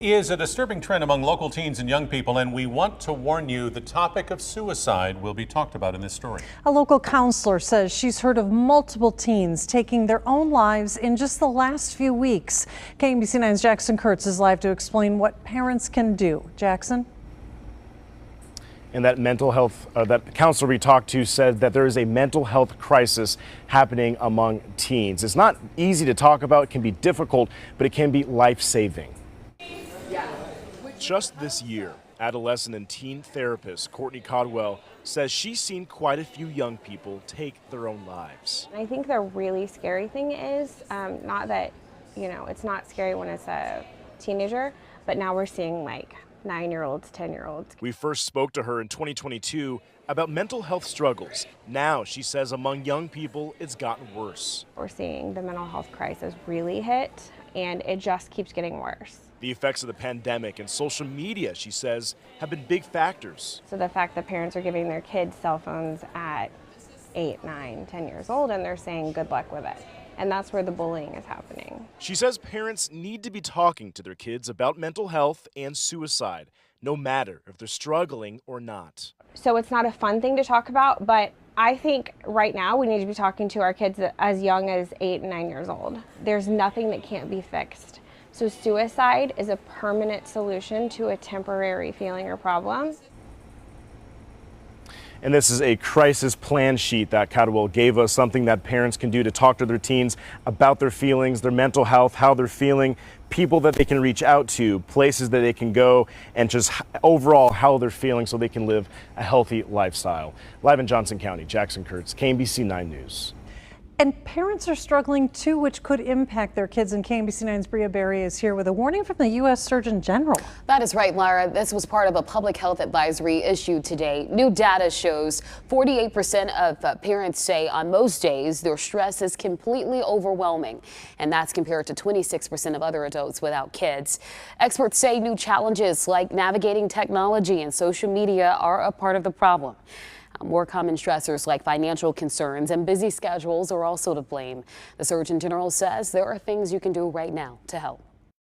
Is a disturbing trend among local teens and young people, and we want to warn you the topic of suicide will be talked about in this story. A local counselor says she's heard of multiple teens taking their own lives in just the last few weeks. KMBC 9's Jackson Kurtz is live to explain what parents can do. Jackson? And that that counselor we talked to said that there is a mental health crisis happening among teens. It's not easy to talk about, it can be difficult, but it can be life-saving. Just this year, adolescent and teen therapist Courtney Codwell says she's seen quite a few young people take their own lives. I think the really scary thing is, not that, it's not scary when it's a teenager, but now we're seeing like 9-year-olds, 10-year-olds. We first spoke to her in 2022 about mental health struggles. Now, she says among young people, it's gotten worse. We're seeing the mental health crisis really hit, and it just keeps getting worse. The effects of the pandemic and social media, she says, have been big factors. So the fact that parents are giving their kids cell phones at 8, 9, 10 years old, and they're saying good luck with it. And that's where the bullying is happening. She says parents need to be talking to their kids about mental health and suicide, no matter if they're struggling or not. So it's not a fun thing to talk about, but I think right now we need to be talking to our kids as young as 8 and 9 years old. There's nothing that can't be fixed. So suicide is a permanent solution to a temporary feeling or problem. And this is a crisis plan sheet that Codwell gave us, something that parents can do to talk to their teens about their feelings, their mental health, how they're feeling, people that they can reach out to, places that they can go, and just overall how they're feeling so they can live a healthy lifestyle. Live in Johnson County, Jackson Kurtz, KMBC 9 News. And parents are struggling too, which could impact their kids. And KMBC 9's Bria Berry is here with a warning from the U.S. Surgeon General. That is right, Lara. This was part of a public health advisory issued today. New data shows 48% of parents say on most days their stress is completely overwhelming. And that's compared to 26% of other adults without kids. Experts say new challenges like navigating technology and social media are a part of the problem. More common stressors like financial concerns and busy schedules are also to blame. The Surgeon General says there are things you can do right now to help.